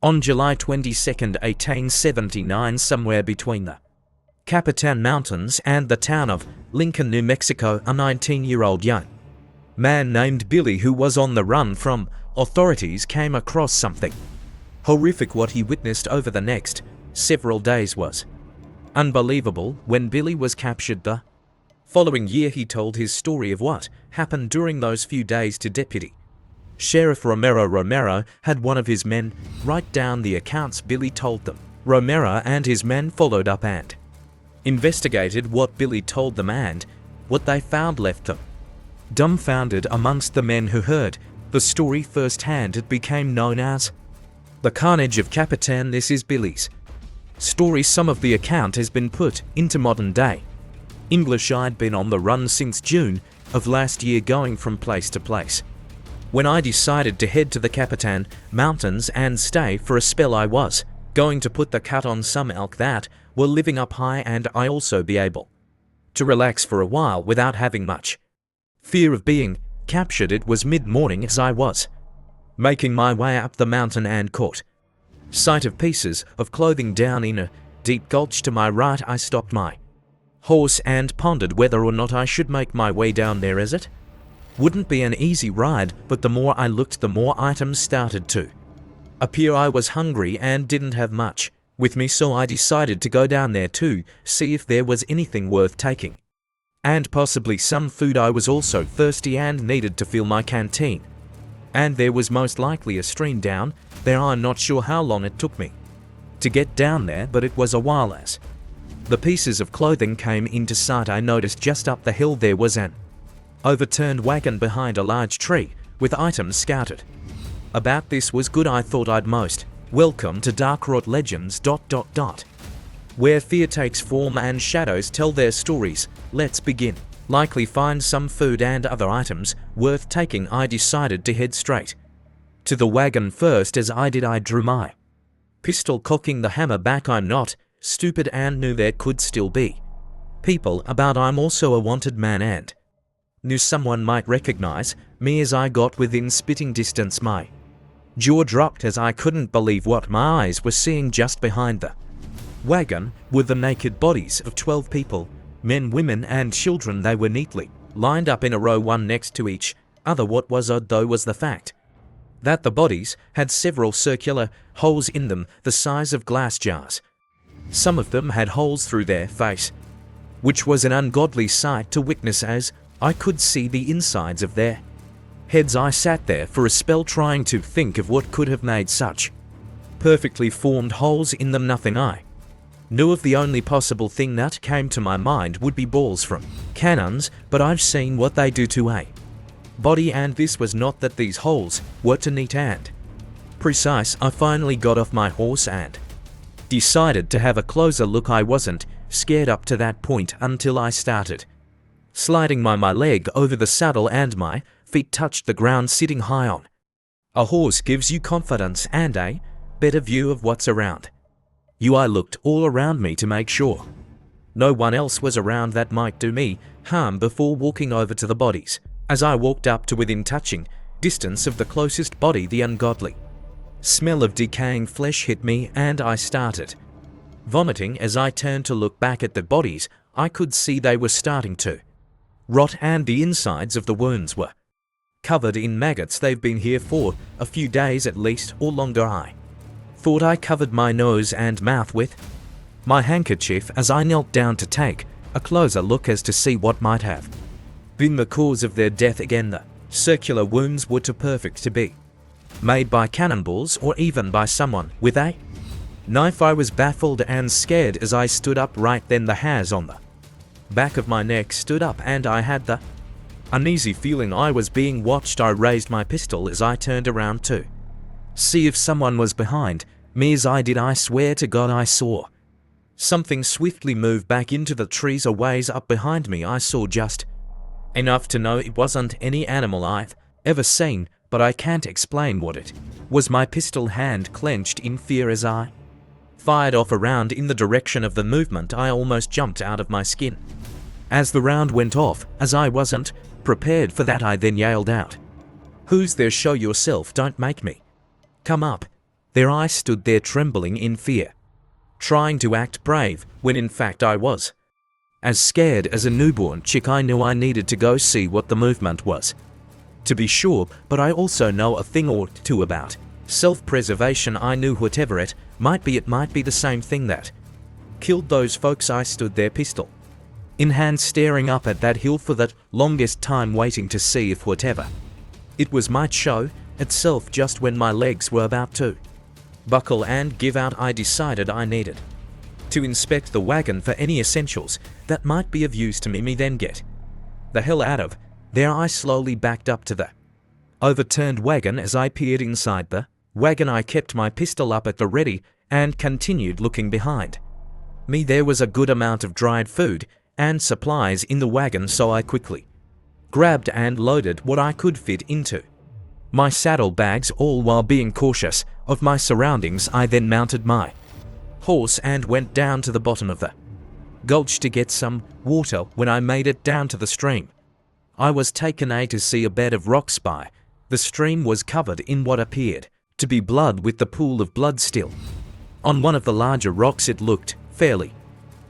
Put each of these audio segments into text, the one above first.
On July 22, 1879, somewhere between the Capitan Mountains and the town of Lincoln, New Mexico, a 19-year-old young man named Billy, who was on the run from authorities, came across something horrific. What he witnessed over the next several days was unbelievable. When Billy was captured the following year, he told his story of what happened during those few days to Deputy Sheriff Romero. Romero had one of his men write down the accounts Billy told them. Romero and his men followed up and investigated what Billy told them, and what they found left them dumbfounded. Amongst the men who heard the story firsthand, it became known as the Carnage of Capitan. This is Billy's story. Some of the account has been put into modern day English. I'd been on the run since June of last year, going from place to place. When I decided to head to the Capitan Mountains and stay for a spell, I was going to put the cut on some elk that were living up high, and I also be able to relax for a while without having much fear of being captured. It was mid-morning as I was making my way up the mountain and caught sight of pieces of clothing down in a deep gulch to my right. I stopped my horse and pondered whether or not I should make my way down there, as it wouldn't be an easy ride. But the more I looked, the more items started to appear. I was hungry and didn't have much with me, so I decided to go down there to see if there was anything worth taking, and possibly some food. I was also thirsty and needed to fill my canteen, and there was most likely a stream down there. I'm not sure how long it took me to get down there, but it was a while. As the pieces of clothing came into sight, I noticed just up the hill there was an overturned wagon behind a large tree with items scattered about. This was good. I thought I'd most welcome to Dark Rot Legends ... where fear takes form and shadows tell their stories. Let's begin. Likely find some food and other items worth taking. I decided to head straight to the wagon first. As I did, I drew my pistol, cocking the hammer back. I'm not stupid and knew there could still be people about. I'm also a wanted man and knew someone might recognize me. As I got within spitting distance, my jaw dropped as I couldn't believe what my eyes were seeing. Just behind the wagon were the naked bodies of 12 people, men, women, and children. They were neatly lined up in a row, one next to each other. What was odd, though, was the fact that the bodies had several circular holes in them, the size of glass jars. Some of them had holes through their face, which was an ungodly sight to witness, as I could see the insides of their heads. I sat there for a spell, trying to think of what could have made such perfectly formed holes in them. Nothing I knew of. The only possible thing that came to my mind would be balls from cannons, but I've seen what they do to a body, and this was not that. These holes were too neat and precise. I finally got off my horse and decided to have a closer look. I wasn't scared up to that point until I started sliding my leg over the saddle and my feet touched the ground. Sitting high on a horse gives you confidence and a better view of what's around you. I looked all around me to make sure no one else was around that might do me harm before walking over to the bodies. As I walked up to within touching distance of the closest body, the ungodly smell of decaying flesh hit me and I started vomiting. As I turned to look back at the bodies, I could see they were starting to rot, and the insides of the wounds were covered in maggots. They've been here for a few days at least, or longer. I thought I covered my nose and mouth with my handkerchief as I knelt down to take a closer look as to see what might have been the cause of their death. Again, the circular wounds were too perfect to be made by cannonballs or even by someone with a knife. I was baffled and scared as I stood up. Right then, the hairs on the back of my neck stood up and I had the uneasy feeling I was being watched. I raised my pistol as I turned around to see if someone was behind me. As I did, I swear to God, I saw something swiftly move back into the trees a ways up behind me. I saw just enough to know it wasn't any animal I've ever seen, but I can't explain what it was. My pistol hand clenched in fear as I fired off a round in the direction of the movement. I almost jumped out of my skin as the round went off. As I wasn't prepared for that, I then yelled out, "Who's there? Show yourself, don't make me come up." There I stood there trembling in fear, trying to act brave when in fact I was as scared as a newborn chick. I knew I needed to go see what the movement was, to be sure, but I also know a thing or two about self-preservation. I knew whatever it might be the same thing that killed those folks. I stood there, pistol in hand, staring up at that hill for that longest time, waiting to see if whatever it was might show itself. Just when my legs were about to buckle and give out, I decided I needed to inspect the wagon for any essentials that might be of use to me, then get the hell out of there. I slowly backed up to the overturned wagon. As I peered inside the wagon, I kept my pistol up at the ready and continued looking behind me. There was a good amount of dried food and supplies in the wagon, so I quickly grabbed and loaded what I could fit into my saddlebags, all while being cautious of my surroundings. I then mounted my horse and went down to the bottom of the gulch to get some water. When I made it down to the stream, I was taken to see a bed of rocks by the stream was covered in what appeared to be blood, with the pool of blood still on one of the larger rocks. It looked fairly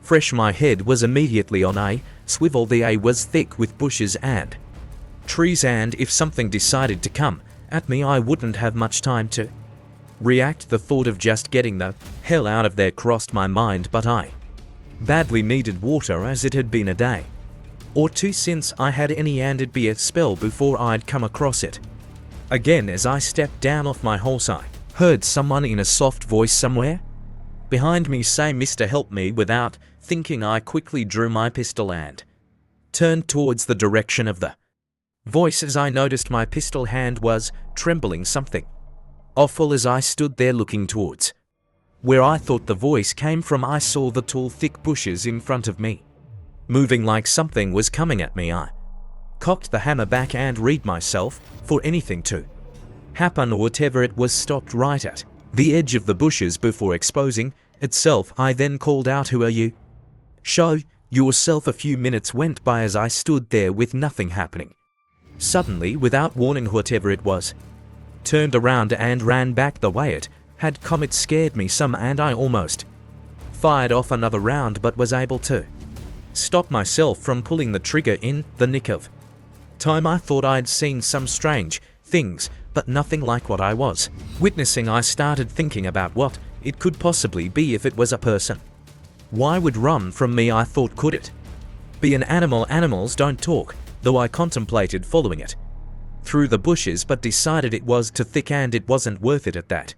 fresh. My head was immediately on a swivel. The air was thick with bushes and trees, and if something decided to come at me, I wouldn't have much time to react. The thought of just getting the hell out of there crossed my mind, but I badly needed water, as it had been a day or two since I had any, and it'd be a spell before I'd come across it again. As I stepped down off my horse, I heard someone in a soft voice somewhere behind me say, "Mister, help me." Without thinking, I quickly drew my pistol and turned towards the direction of the voice. As I noticed my pistol hand was trembling something awful. As I stood there looking towards where I thought the voice came from, I saw the tall, thick bushes in front of me moving like something was coming at me. I cocked the hammer back and readied myself for anything to happen, or whatever it was stopped right at the edge of the bushes before exposing itself. I then called out, "Who are you? Show yourself." A few minutes went by as I stood there with nothing happening. Suddenly, without warning, whatever it was turned around and ran back the way it had come. It scared me some, and I almost fired off another round, but was able to stop myself from pulling the trigger in the nick of time. I thought I'd seen some strange things, but nothing like what I was witnessing. I started thinking about what it could possibly be. If it was a person, why would run from me? I thought, could it be an animal? Animals don't talk, though. I contemplated following it through the bushes, but decided it was too thick and it wasn't worth it at that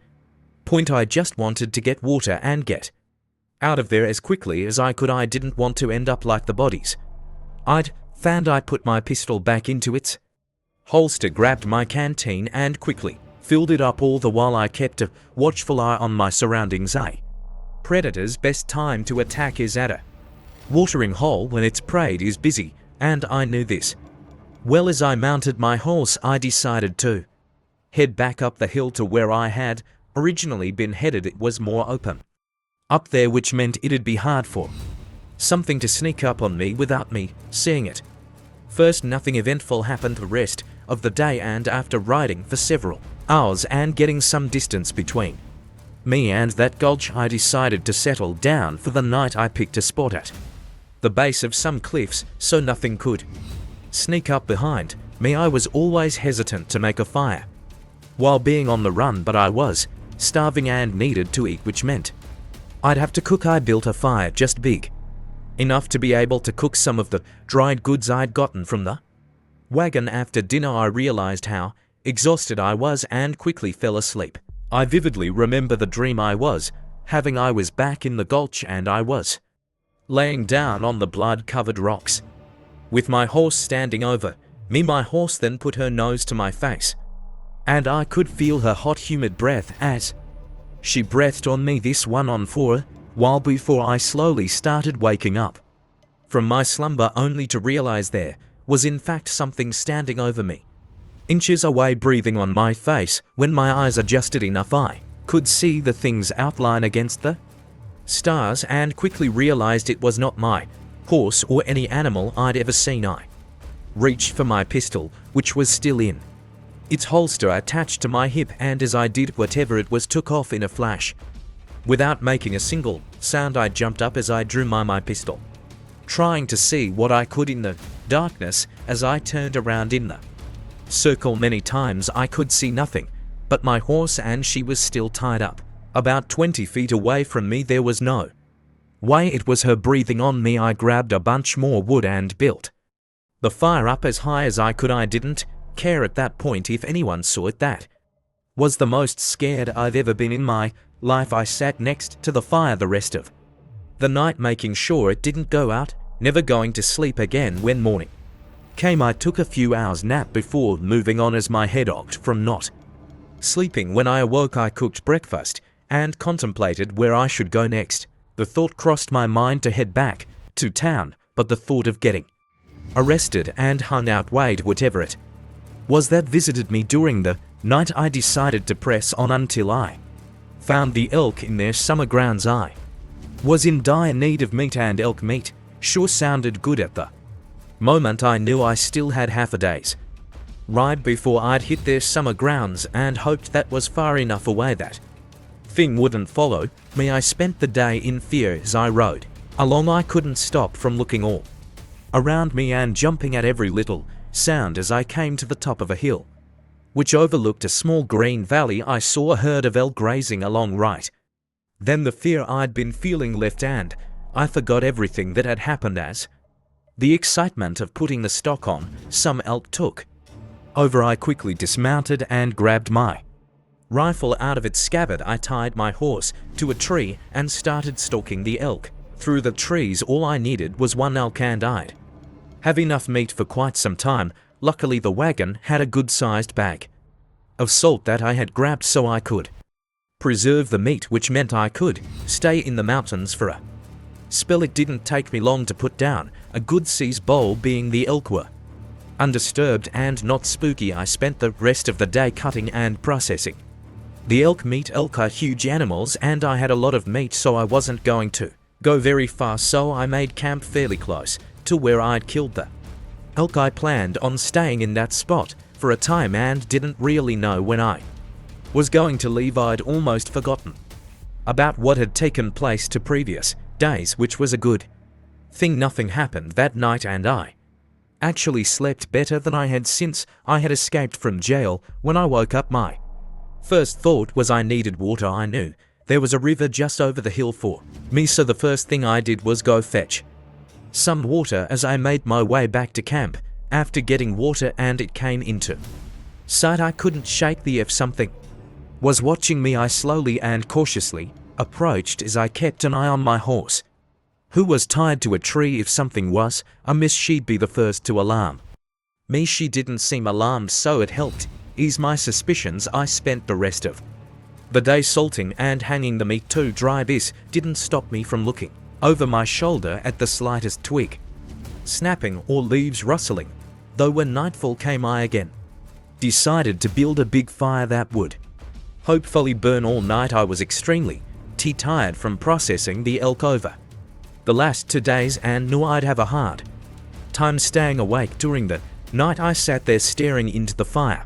point. I just wanted to get water and get out of there as quickly as I could. I didn't want to end up like the bodies I'd found. I put my pistol back into its holster, grabbed my canteen and quickly filled it up, all the while I kept a watchful eye on my surroundings. A predator's best time to attack is at a watering hole when its prey is busy, and I knew this well. As I mounted my horse, I decided to head back up the hill to where I had originally been headed. It was more open up there, which meant it'd be hard for something to sneak up on me without me seeing it. First, nothing eventful happened the rest of the day, and after riding for several hours and getting some distance between me and that gulch, I decided to settle down for the night. I picked a spot at the base of some cliffs so nothing could sneak up behind me. I was always hesitant to make a fire while being on the run, but I was starving and needed to eat, which meant I'd have to cook. I built a fire just big enough to be able to cook some of the dried goods I'd gotten from the wagon. After dinner, I realized how exhausted I was and quickly fell asleep. I vividly remember the dream I was having. I was back in the gulch and I was laying down on the blood-covered rocks with my horse standing over me. My horse then put her nose to my face, and I could feel her hot, humid breath as she breathed on me. This went on for a while before I slowly started waking up from my slumber, only to realize there was in fact something standing over me, inches away, breathing on my face. When my eyes adjusted enough, I could see the thing's outline against the stars and quickly realized it was not my horse or any animal I'd ever seen. I reached for my pistol, which was still in its holster attached to my hip, and as I did whatever it was, took off in a flash. Without making a single sound, I jumped up as I drew my pistol, trying to see what I could in the darkness. As I turned around in the circle many times, I could see nothing but my horse, and she was still tied up. About 20 feet away from me, there was no way it was her breathing on me. I grabbed a bunch more wood and built the fire up as high as I could. I didn't care at that point if anyone saw it. That was the most scared I've ever been in my life. I sat next to the fire the rest of the night, making sure it didn't go out, never going to sleep again. When morning came, I took a few hours nap before moving on, as my head ached from not sleeping. When I awoke, I cooked breakfast and contemplated where I should go next. The thought crossed my mind to head back to town, but the thought of getting arrested and hung outweighed whatever it was that visited me during the night. I decided to press on until I found the elk in their summer grounds. I was in dire need of meat, and elk meat sure sounded good at the moment. I knew I still had half a day's ride before I'd hit their summer grounds, and hoped that was far enough away that thing wouldn't follow me. I spent the day in fear as I rode along. I couldn't stop from looking all around me and jumping at every little sound. As I came to the top of a hill which overlooked a small green valley, I saw a herd of elk grazing along right. Then the fear I'd been feeling left, and I forgot everything that had happened as the excitement of putting the stock on some elk took over. I quickly dismounted and grabbed my rifle out of its scabbard. I tied my horse to a tree and started stalking the elk through the trees. All I needed was one elk, and I'd have enough meat for quite some time. Luckily, the wagon had a good-sized bag of salt that I had grabbed so I could preserve the meat, which meant I could stay in the mountains for a spell. It didn't take me long to put down a good sized bowl, being the elk were undisturbed and not spooky. I spent the rest of the day cutting and processing the elk meat. Elk are huge animals, and I had a lot of meat, so I wasn't going to go very far, so I made camp fairly close to where I'd killed the elk. I planned on staying in that spot for a time and didn't really know when I was going to leave. I'd almost forgotten about what had taken place to previous days, which was a good thing. Nothing happened that night, and I actually slept better than I had since I had escaped from jail. When I woke up, my first thought was I needed water. I knew there was a river just over the hill for me, so the first thing I did was go fetch some water. As I made my way back to camp after getting water and it came into sight, I couldn't shake the if something was watching me. I slowly and cautiously approached as I kept an eye on my horse, who was tied to a tree. If something was amiss, she'd be the first to alarm me. She didn't seem alarmed, so it helped ease my suspicions. I spent the rest of the day salting and hanging the meat to dry. This didn't stop me from looking over my shoulder at the slightest twig snapping or leaves rustling, though when nightfall came, I again decided to build a big fire that would hopefully burn all night. I was extremely tired from processing the elk over the last 2 days and knew I'd have a hard time staying awake during the night. I sat there staring into the fire,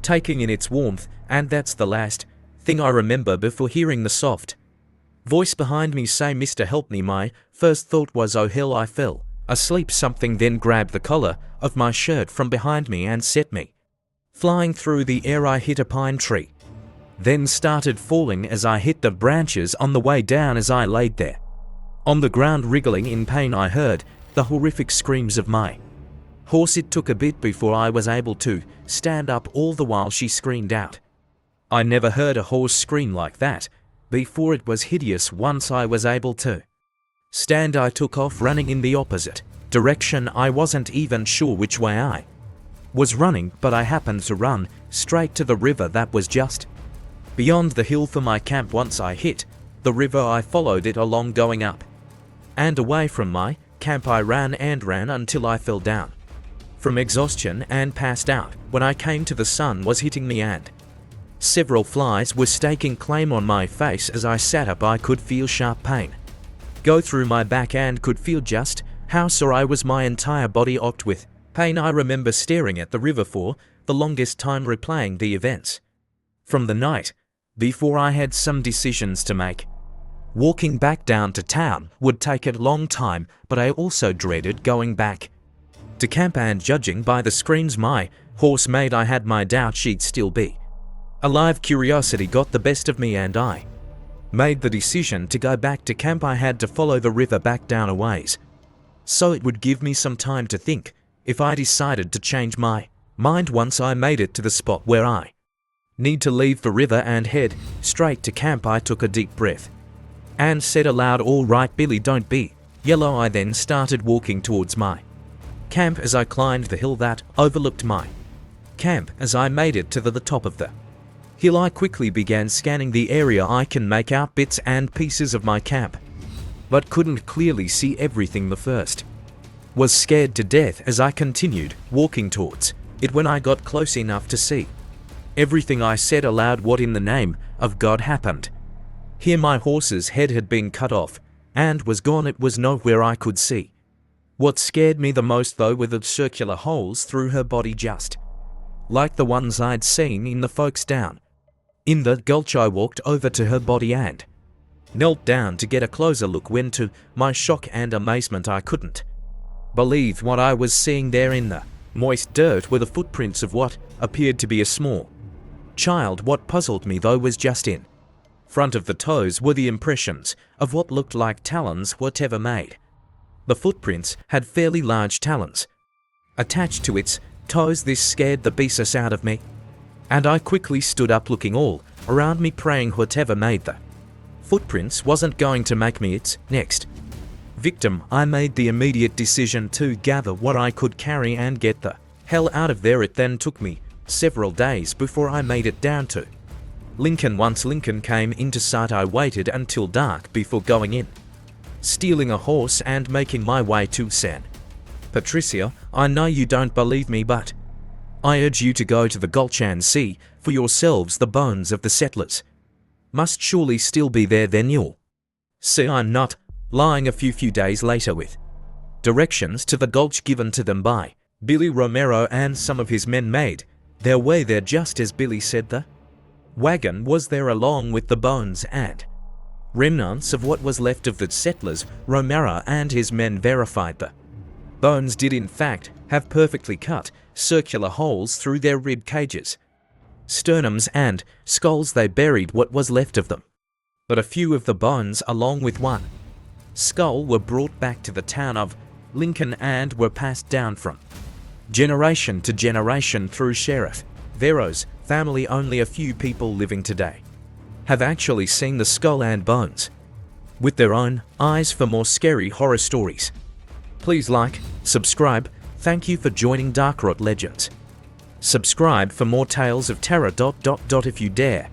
taking in its warmth, and that's the last thing I remember before hearing the soft voice behind me say, "Mister, help me." My first thought was, oh hell. I fell asleep. Something then grabbed the collar of my shirt from behind me and set me flying through the air. I hit a pine tree, then started falling as I hit the branches on the way down. As I laid there on the ground wriggling in pain, I heard the horrific screams of my horse. It took a bit before I was able to stand up. All the while she screamed out. I never heard a horse scream like that before. It was hideous. Once I was able to stand, I took off running in the opposite direction. I wasn't even sure which way I was running, but I happened to run straight to the river that was just beyond the hill for my camp. Once I hit the river, I followed it along, going up and away from my camp. I ran and ran until I fell down from exhaustion and passed out. When I came to, the sun was hitting me and several flies were staking claim on my face. As I sat up, I could feel sharp pain go through my back and could feel just how sore I was. My entire body ached with pain. I remember staring at the river for the longest time replaying the events from the night before. I had some decisions to make. Walking back down to town would take a long time, but I also dreaded going back to camp, and judging by the screams my horse made, I had my doubt she'd still be alive. Curiosity got the best of me, and I made the decision to go back to camp. I had to follow the river back down a ways, so it would give me some time to think if I decided to change my mind. Once I made it to the spot where I need to leave the river and head straight to camp, I took a deep breath and said aloud, "All right, Billy, don't be yellow." I then started walking towards my camp as I climbed the hill that overlooked my camp. As I made it to the top of the hill, I quickly began scanning the area. I can make out bits and pieces of my camp, but couldn't clearly see everything. The first was scared to death as I continued walking towards it. When I got close enough to see everything, I said aloud, "What in the name of God happened here?" My horse's head had been cut off and was gone. It was nowhere I could see. What scared me the most, though, were the circular holes through her body, just like the ones I'd seen in the folks down in the gulch. I walked over to her body and knelt down to get a closer look, when to my shock and amazement I couldn't believe what I was seeing there. In the moist dirt were the footprints of what appeared to be a small child. What puzzled me, though, was just in front of the toes were the impressions of what looked like talons. Whatever made the footprints had fairly large talons attached to its toes. This scared the beasts out of me, and I quickly stood up, looking all around me, praying whatever made the footprints wasn't going to make me its next victim. I made the immediate decision to gather what I could carry and get the hell out of there. It then took me several days before I made it down to Lincoln. Once Lincoln came into sight, I waited until dark before going in, stealing a horse and making my way to San Patricio. I know you don't believe me, but I urge you to go to the gulch and see for yourselves. The bones of the settlers must surely still be there. Then you'll see I'm not lying. A few days later, with directions to the gulch given to them by Billy Romero and some of his men, made their way there just as Billy said. The wagon was there along with the bones and remnants of what was left of the settlers. Romero and his men verified the bones did in fact have perfectly cut circular holes through their rib cages, sternums and skulls. They buried what was left of them, but a few of the bones along with one skull were brought back to the town of Lincoln and were passed down from generation to generation through Sheriff Vero's family. Only a few people living today have actually seen the skull and bones with their own eyes. For more scary horror stories, please like, subscribe. Thank you for joining Dark Rot Legends. Subscribe for more tales of terror. If you dare.